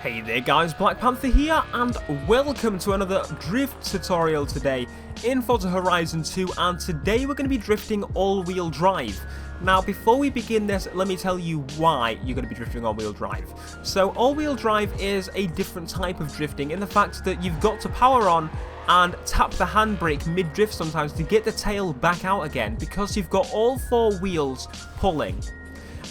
Hey there guys, BlackPanthaa here, and welcome to another drift tutorial today in Forza Horizon 2, and today we're going to be drifting all-wheel drive. Now before we begin this, let me tell you why you're going to be drifting all-wheel drive. So all-wheel drive is a different type of drifting in the fact that you've got to power on and tap the handbrake mid-drift sometimes to get the tail back out again, because you've got all four wheels pulling.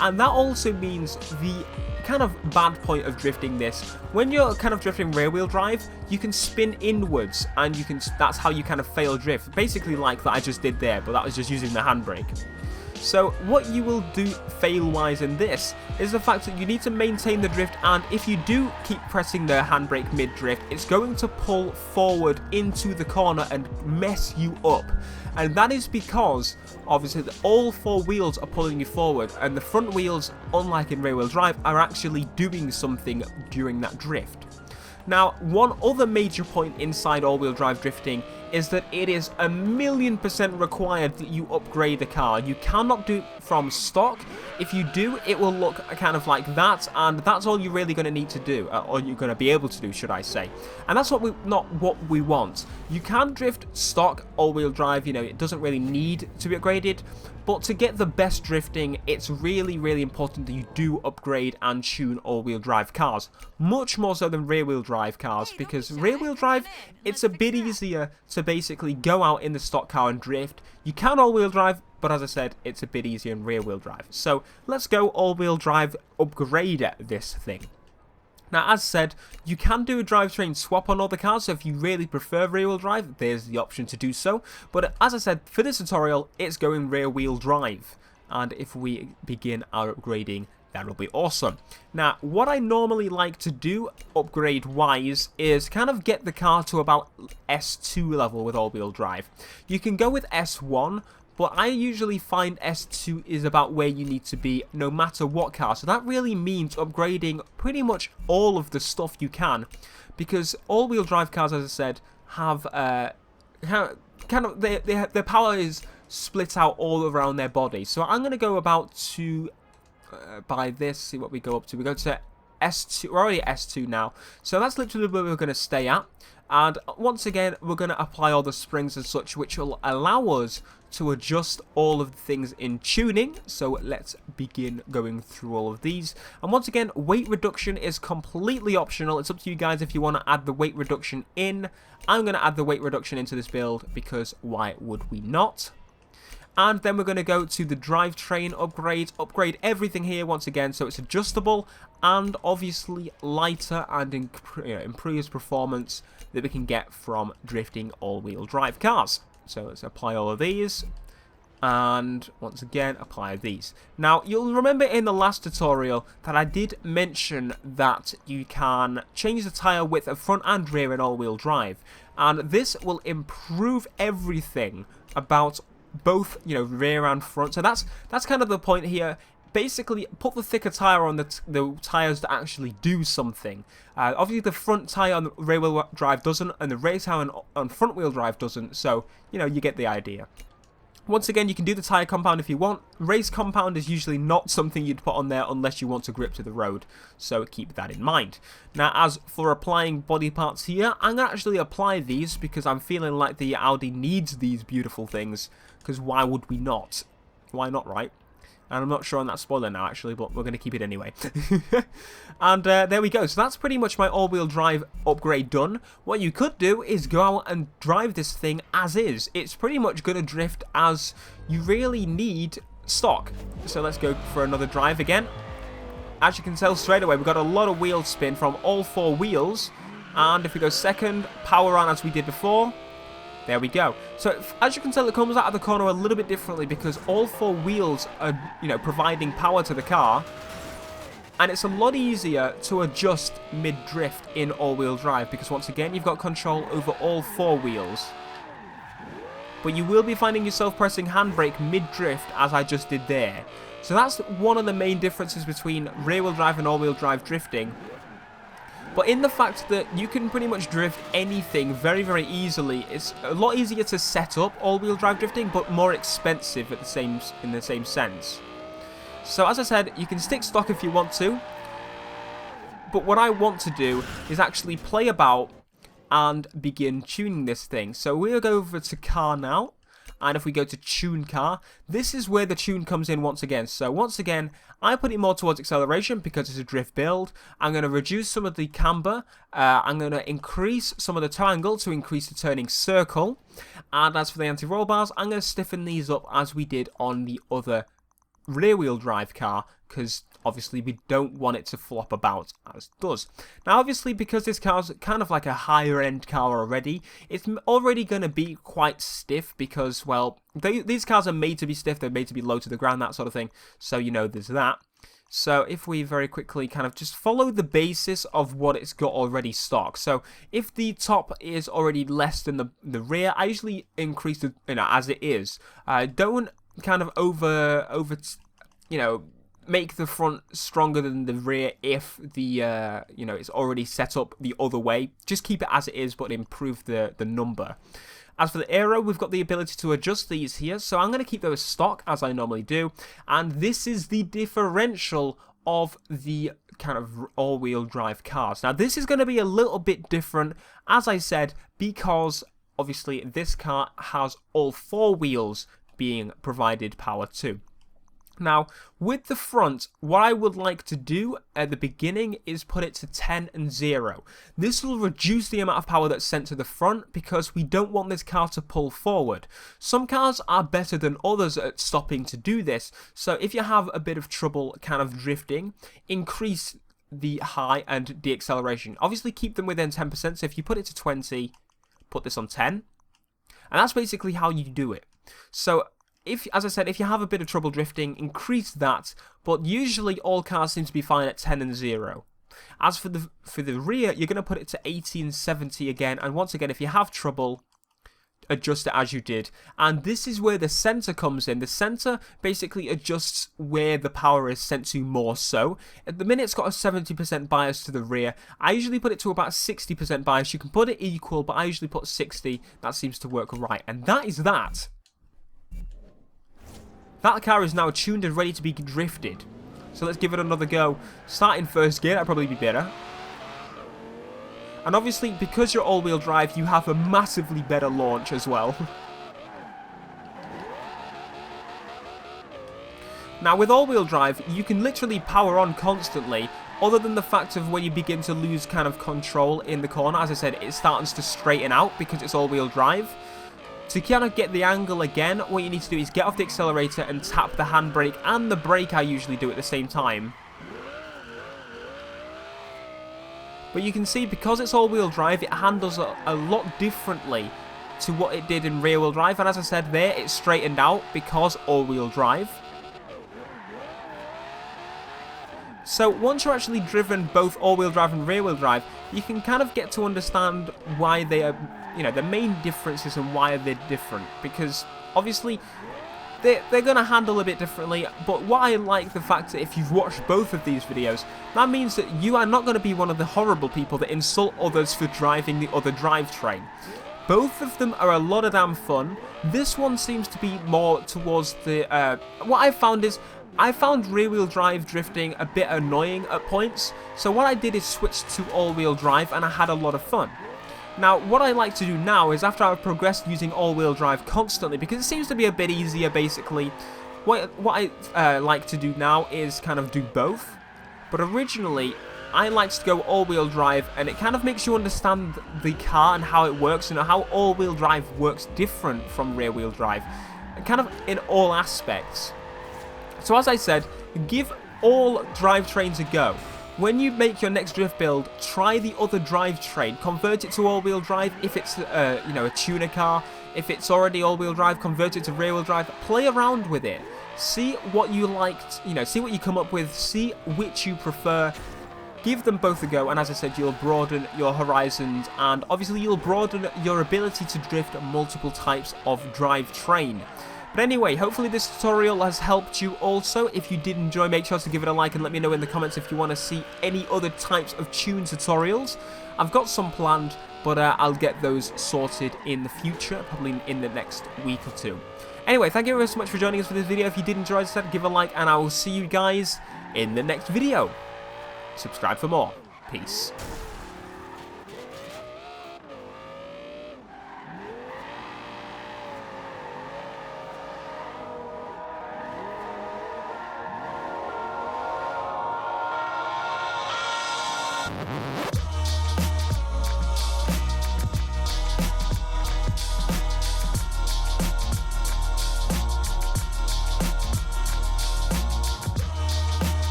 And that also means the kind of bad point of drifting this, when you're kind of drifting rear wheel drive, you can spin inwards, and that's how you kind of fail drift, basically like that I just did there, but that was just using the handbrake. So what you will do fail wise in this is the fact that you need to maintain the drift, and if you do keep pressing the handbrake mid drift, it's going to pull forward into the corner and mess you up. And that is because obviously all four wheels are pulling you forward, and the front wheels, unlike in rear wheel drive, are actually doing something during that drift. Now, one other major point inside all-wheel drive drifting is that it is 1,000,000% required that you upgrade the car. You cannot do it from stock. If you do, it will look kind of like that, and that's all you're really going to need to do, or you're going to be able to do, should I say. And that's not what we want. You can drift stock all-wheel drive, it doesn't really need to be upgraded, but to get the best drifting, it's really, really important that you do upgrade and tune all-wheel drive cars. Much more so than rear-wheel drive cars, because rear-wheel drive, it's a bit easier to basically go out in the stock car and drift. You can all-wheel drive, but as I said, it's a bit easier in rear-wheel drive. So let's go all-wheel drive upgrade this thing. Now, as said, you can do a drivetrain swap on all the cars, so if you really prefer rear-wheel drive, there's the option to do so. But as I said, for this tutorial, it's going rear-wheel drive. And if we begin our upgrading, that'll be awesome. Now, what I normally like to do, upgrade-wise, is kind of get the car to about S2 level with all-wheel drive. You can go with S1, but I usually find S2 is about where you need to be no matter what car. So that really means upgrading pretty much all of the stuff you can, because all-wheel drive cars, as I said, have their power is split out all around their body. So I'm going to go about to by this, see what we go up to. We go to S2, we're already at S2 now. So that's literally where we're going to stay at. And once again, we're going to apply all the springs and such, which will allow us to adjust all of the things in tuning. So let's begin going through all of these. And once again, weight reduction is completely optional. It's up to you guys if you want to add the weight reduction in. I'm going to add the weight reduction into this build, because why would we not? And then we're going to go to the drivetrain upgrade everything here once again, so it's adjustable and obviously lighter, and improves performance that we can get from drifting all-wheel drive cars. So let's apply all of these, and once again apply these. Now you'll remember in the last tutorial that I did mention that you can change the tyre width of front and rear in all-wheel drive, and this will improve everything about both rear and front. So that's kind of the point here. Basically, put the thicker tyre on the tyres that actually do something. Obviously the front tyre on the rear wheel drive doesn't, and the rear tyre on front wheel drive doesn't, so you get the idea. Once again, you can do the tyre compound if you want. Race compound is usually not something you'd put on there unless you want to grip to the road, so keep that in mind. Now, as for applying body parts here, I'm going to actually apply these because I'm feeling like the Audi needs these beautiful things, because why would we not? Why not, right? And I'm not sure on that spoiler now, actually, but we're going to keep it anyway. And there we go. So that's pretty much my all-wheel drive upgrade done. What you could do is go out and drive this thing as is. It's pretty much going to drift as you really need stock. So let's go for another drive again. As you can tell straight away, we've got a lot of wheel spin from all four wheels. And if we go second, power on as we did before. There we go. So as you can tell, it comes out of the corner a little bit differently because all four wheels are, providing power to the car. And it's a lot easier to adjust mid-drift in all-wheel drive because once again, you've got control over all four wheels. But you will be finding yourself pressing handbrake mid-drift as I just did there. So that's one of the main differences between rear-wheel drive and all-wheel drive drifting. But in the fact that you can pretty much drift anything very, very easily, it's a lot easier to set up all-wheel drive drifting, but more expensive in the same sense. So as I said, you can stick stock if you want to. But what I want to do is actually play about and begin tuning this thing. So we'll go over to car now. And if we go to tune car, this is where the tune comes in once again. So once again, I put it more towards acceleration because it's a drift build. I'm going to reduce some of the camber. I'm going to increase some of the toe angle to increase the turning circle. And as for the anti-roll bars, I'm going to stiffen these up as we did on the other rear-wheel drive car, because obviously we don't want it to flop about as it does. Now obviously, because this car's kind of like a higher end car already, it's already going to be quite stiff because, well, these cars are made to be stiff, they're made to be low to the ground, that sort of thing, so you know there's that. So if we very quickly kind of just follow the basis of what it's got already stock. So if the top is already less than the rear, I usually increase the, as it is. Don't kind of over make the front stronger than the rear if the it's already set up the other way. Just keep it as it is, but improve the number. As for the aero, we've got the ability to adjust these here, so I'm going to keep those stock as I normally do. And this is the differential of the kind of all-wheel drive cars. Now this is going to be a little bit different, as I said, because obviously this car has all four wheels being provided power to. Now, with the front, what I would like to do at the beginning is put it to 10 and 0. This will reduce the amount of power that's sent to the front because we don't want this car to pull forward. Some cars are better than others at stopping to do this, so if you have a bit of trouble kind of drifting, increase the high and the acceleration. Obviously keep them within 10%, so if you put it to 20, put this on 10, and that's basically how you do it. So as I said, if you have a bit of trouble drifting, increase that, but usually all cars seem to be fine at 10 and 0. As for the rear, you're going to put it to 80 and 70 again, and once again, if you have trouble, adjust it as you did. And this is where the center comes in. The center basically adjusts where the power is sent to more so. At the minute, it's got a 70% bias to the rear. I usually put it to about 60% bias. You can put it equal, but I usually put 60. That seems to work right, and that is that. That car is now tuned and ready to be drifted. So let's give it another go. Start in first gear, that'd probably be better. And obviously, because you're all-wheel drive, you have a massively better launch as well. Now, with all-wheel drive, you can literally power on constantly, other than the fact of when you begin to lose kind of control in the corner. As I said, it starts to straighten out because it's all-wheel drive. To kind of get the angle again, what you need to do is get off the accelerator and tap the handbrake and the brake I usually do at the same time. But you can see, because it's all-wheel drive, it handles a lot differently to what it did in rear-wheel drive. And as I said there, it's straightened out because all-wheel drive. So once you're actually driven both all-wheel drive and rear-wheel drive, you can kind of get to understand why they are, the main differences and why they're different. Because obviously they're going to handle a bit differently, but what I like the fact that if you've watched both of these videos, that means that you are not going to be one of the horrible people that insult others for driving the other drivetrain. Both of them are a lot of damn fun. This one seems to be more towards the, what I've found is, I found rear-wheel drive drifting a bit annoying at points, so what I did is switch to all-wheel drive and I had a lot of fun. Now, what I like to do now is, after I've progressed using all-wheel drive constantly, because it seems to be a bit easier basically, what I like to do now is kind of do both. But originally, I liked to go all-wheel drive, and it kind of makes you understand the car and how it works, how all-wheel drive works different from rear-wheel drive, kind of in all aspects. So as I said, give all drivetrains a go. When you make your next drift build, try the other drivetrain. Convert it to all-wheel drive if it's a tuner car. If it's already all-wheel drive, convert it to rear-wheel drive. Play around with it. See what you liked, see what you come up with. See which you prefer. Give them both a go, and as I said, you'll broaden your horizons, and obviously you'll broaden your ability to drift multiple types of drivetrain. But anyway, hopefully this tutorial has helped you also. If you did enjoy, make sure to give it a like and let me know in the comments if you want to see any other types of tune tutorials. I've got some planned, but I'll get those sorted in the future, probably in the next week or two. Anyway, thank you very much for joining us for this video. If you did enjoy, as I said, give a like, and I will see you guys in the next video. Subscribe for more. Peace.